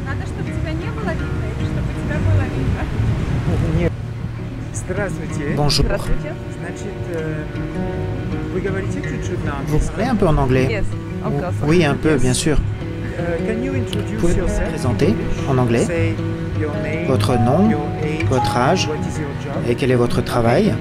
Надо, чтобы тебя не было видно, или чтобы тебя было видно? Здравствуйте. Bonjour. Здравствуйте. Значит, вы говорите чуть-чуть на Vous parlez un peu en anglais? Yes, of course. Oui, un peu, bien sûr. Can you introduce Pouvez-vous vous yourself? présenter en anglais? Say your name, Votre nom, your age, votre âge what is your job? et quel est votre travail?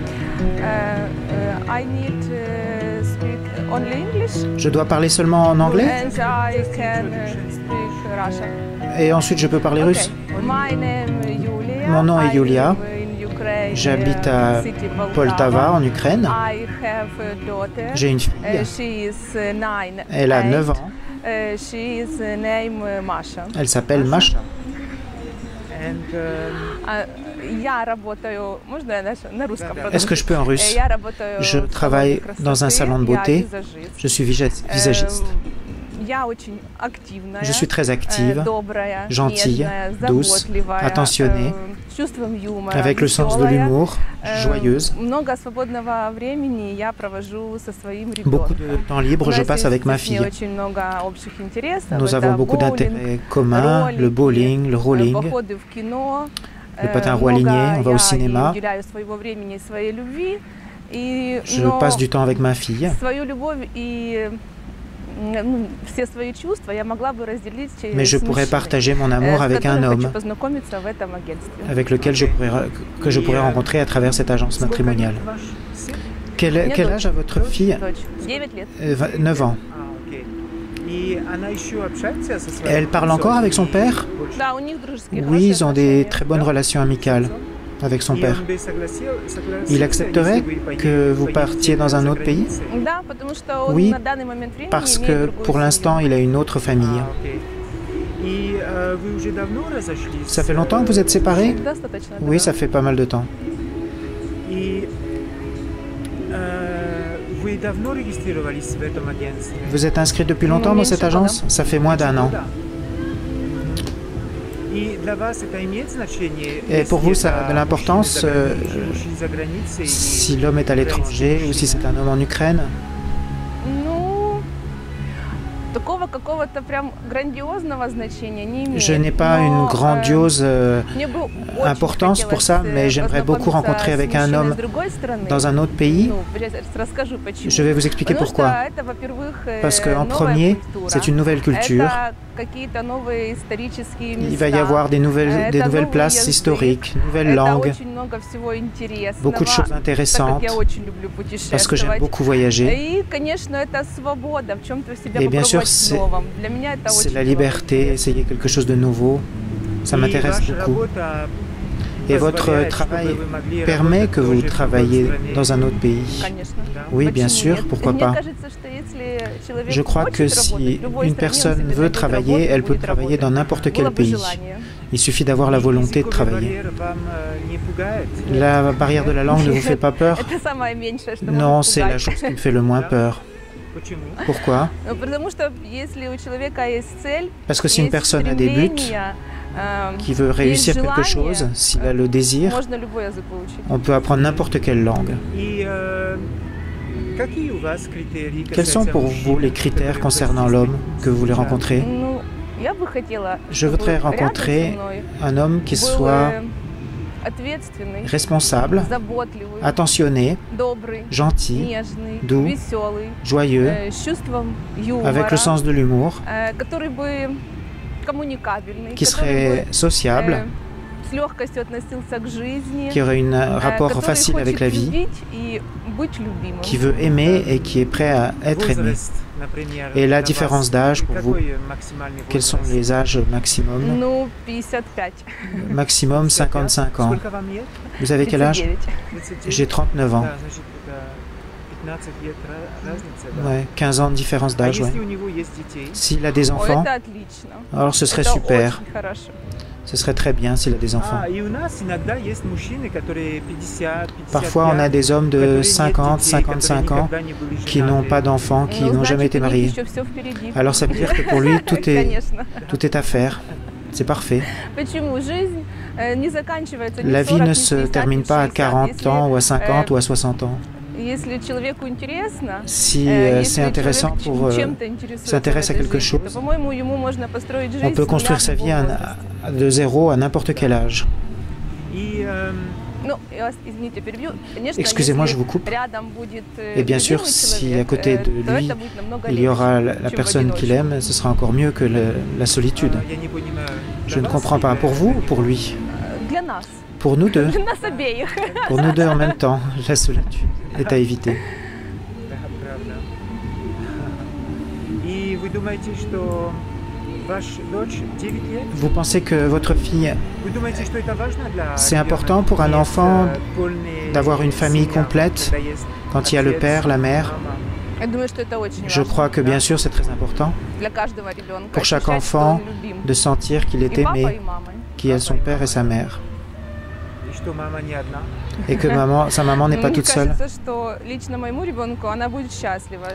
I need to speak only English, Je dois parler seulement en anglais and I can speak Russian. et ensuite je peux parler russe. Okay. My name is Yulia. Mon nom est I Yulia. live in Ukraine, J'habite à city Poltava, en Ukraine. I have a daughter. J'ai une fille. She is 9. Elle a 9 ans. She is named Masha. Elle s'appelle Masha. And Я работаю, можно я на русском продолжу? Est-ce que je peux en russe? Я работаю Je в travaille салоне dans un красоты, salon de я beauté. визажист. Je suis visagiste. Я очень активная, Je suis très active, добрая, gentille, нежная, douce, заботливая, attentionnée, с чувством юмора, avec le sens de веселая. l'humour, joyeuse. Много свободного времени я провожу со своим Beaucoup ребенком. de temps libre, je passe avec ma У нас есть fille. очень много общих интересов. Nous Это avons beaucoup боулинг, d'intérêts communs, le bowling, le rolling, походы в кино. le patin roue aligné, on va au cinéma. Я уделяю своего времени и своей любви. Je passe du temps avec ma fille. Свою любовь и все свои чувства я могла бы разделить с Mais je pourrais мужчиной, partager mon amour с avec un которым хочу homme познакомиться в этом агентстве. avec lequel que je pourrais rencontrer à travers cette agence matrimoniale. Quel âge a votre fille? Дочь, 9 лет. 9 ans. окей. И она еще общается со своим Elle parle encore avec son père? Да, у них дружеские Oui, ils хорошие ont des отношения. très bonnes relations amicales avec son И père. он бы согласился, Il accepterait если вы que vous поедете partiez dans un за autre pays? границей? Да, потому что он Oui, на данный момент времени Parce имеет que другую pour семью. l'instant, il a une autre famille. Окей. И вы уже давно разошлись? Ça fait longtemps que vous êtes séparés? Достаточно. Oui, да. ça fait pas mal de temps. И вы давно регистрировались в этом агентстве? Vous êtes inscrit depuis longtemps dans cette agence? Ça fait moins d'1 an. Да. И для вас это имеет значение? Et pour vous, ça a de если это l'importance мужчина за границей si l'homme est à l'étranger ou si c'est un homme en Ukraine? Ну, такого какого-то прям грандиозного значения не имеет. Je n'ai pas Но, une grandiose мне бы очень importance pour ça, хотелось, mais j'aimerais beaucoup познакомиться rencontrer с avec un мужчиной homme с другой стороны. dans un autre pays. Ну, расскажу почему. Je vais vous expliquer Потому pourquoi. что это, во-первых, Parce qu'en новая premier, культура. c'est une nouvelle culture. Это какие-то новые исторические места. Il va y avoir des nouvelles новый places язык. historiques, nouvelles Это langues, очень много всего интересного. beaucoup de choses Так intéressantes, как я очень люблю parce que j'aime путешествовать. beaucoup voyager. И, конечно, это свобода, в чем-то себя Et bien sûr, попробовать новом. Для меня это c'est очень la liberté, essayer quelque chose de nouveau. Ça И m'intéresse ваша beaucoup. работа Et votre позволяет, travail чтобы вы могли permet работать que vous тоже в другой travaillez стране. dans un autre pays. Конечно. Oui, bien Почему sûr, нет? pourquoi Мне pas. кажется, что если человек Je crois хочет que работать si в любой une стране, он personne себе veut найдет travailler, работу, elle peut будет travailler dans работать. n'importe Было quel бы pays. желание. Il suffit d'avoir la volonté de Языковой travailler. барьер вам не пугает? La barrière de la langue ne vous fait pas peur? Это самое меньшее, что Non, может c'est la пугать. chose qui me fait le moins peur. Почему? Pourquoi? Ну, потому что если у человека есть цель, Parce que si une есть personne a des buts, стремление, qui veut réussir есть quelque желание, chose, s'il a le désir, можно любой язык выучить. on peut apprendre n'importe quelle langue. И какие у вас критерии Quels sont касательно pour vous мужчин, les critères которые concernant хотите l'homme que vous voulez встречать? rencontrer? Ну, я бы хотела, Je чтобы voudrais рядом со rencontrer мной un homme qui был, soit ответственный, responsable, заботливый, attentionné, добрый, gentil, нежный, doux, веселый, joyeux, с чувством юмора, avec le sens de l'humour, который бы коммуникабельный, qui который serait бы, sociable, с легкостью относился к жизни, qui aurait un rapport который facile avec хочет la vie, любить и быть любимым. qui veut aimer et qui est prêt à être aimé. Возраст, например, Et la для différence вас, d'âge pour vous, какой максимальный quels sont возраст? les âges maximum? Ну, 55. Maximum 55 ans. Сколько вам лет? Vous avez quel âge? 39. J'ai 39 ans. Да, значит, это 15 лет разница, да. Ouais, 15 ans de différence А d'âge, если ouais. у него есть детей? S'il a des О, enfants, это отлично. alors ce serait Это super. очень хорошо. Ce serait très bien s'il a des enfants. И у нас иногда есть мужчины, которые 50, 55, Parfois, on a des hommes de 50, 55 ans qui n'ont pas d'enfants, qui Ну, n'ont jamais значит, été у них mariés. еще всё впереди. Alors ça veut dire que pour lui, Конечно. tout est à faire. C'est parfait. Почему жизнь не заканчивается ни La в vie 40, ne ни в se 50, termine ни в pas à 60. 40 ans ou à 50 ou à 60 ans. Si c'est intéressant pour s'intéresser à quelque chose, on peut construire sa vie de zéro à n'importe quel âge. Excusez-moi, je vous coupe. Et bien sûr, si à côté de lui, il y aura la personne qu'il aime, ce sera encore mieux que la solitude. Je ne comprends pas. Pour vous ou pour lui? Pour nous deux. Pour nous deux en même temps. La solitude est à éviter. Vous pensez que votre fille, c'est important pour un enfant d'avoir une famille complète quand il y a le père, la mère? Je crois que bien sûr c'est très important pour chaque enfant de sentir qu'il est aimé, qu'il a son père et sa mère. Et que sa maman n'est pas toute seule.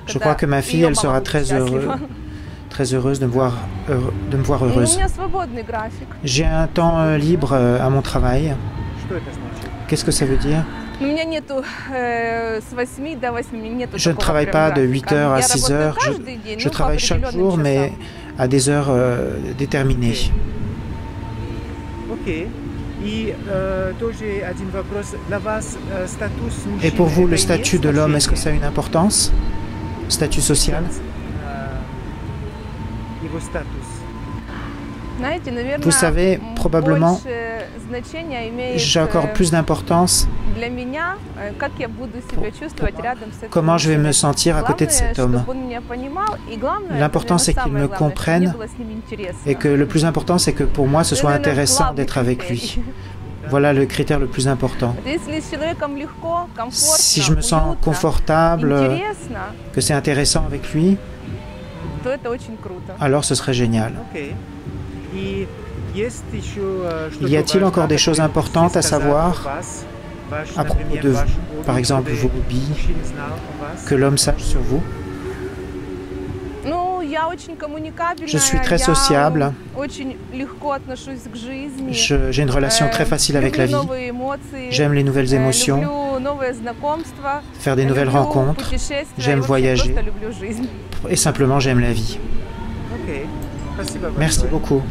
Je crois que ma fille, elle sera très heureuse de me voir heureuse. J'ai un temps libre à mon travail. Qu'est-ce que ça veut dire? Je ne travaille pas de 8h à 6h. Je travaille chaque jour, mais à des heures déterminées. Et pour vous, le statut de l'homme, est-ce que ça a une importance? Statut social? Vous savez, probablement, j'ai encore plus d'importance pour comment je vais me sentir à côté de cet homme. L'important, c'est qu'il me comprenne et que le plus important, c'est que pour moi, ce soit intéressant d'être avec lui. Voilà le critère le plus important. Si je me sens confortable, que c'est intéressant avec lui, alors ce serait génial. Y a-t-il encore des choses importantes à savoir à propos de vous, par exemple vos hobbies, que l'homme sache sur vous? Je suis très sociable. J'ai une relation très facile avec la vie. J'aime les nouvelles émotions, faire des nouvelles rencontres. J'aime voyager. Et simplement, j'aime la vie. Merci beaucoup.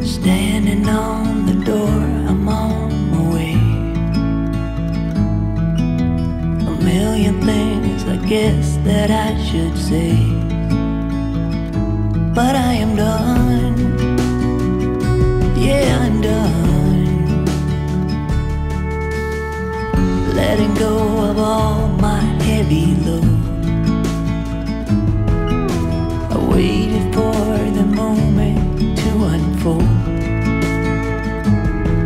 Standing on the door, I'm on my way. A million things I guess that I should say, but I am done. Yeah, I'm done. Letting go of all my heavy load. I waited for the moment to unfold.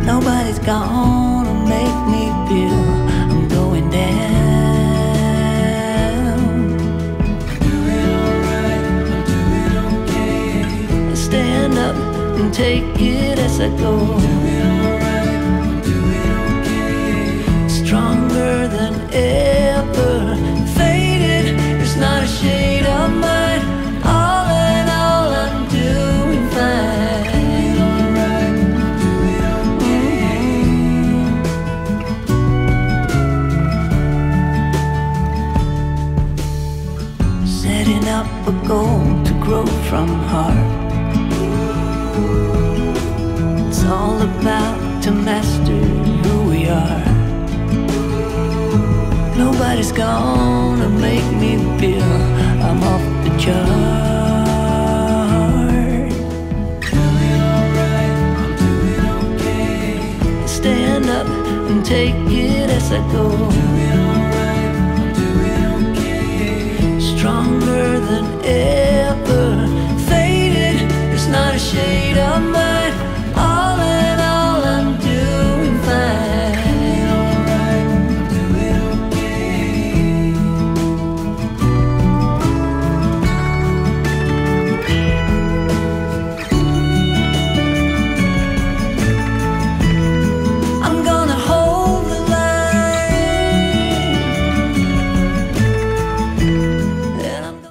Nobody's gonna make me feel I'm going down. I'm doing alright, I'm doing okay. I stand up and take it as I go. I'm doing alright, I'm doing okay. Stronger than ever, faded, there's not a shade of mine. All in all, I'm doing fine. A goal to grow from heart. It's all about to master who we are. Nobody's gonna make me feel I'm off the chart. Doing alright, I'm doing okay. Stand up and take it as I go.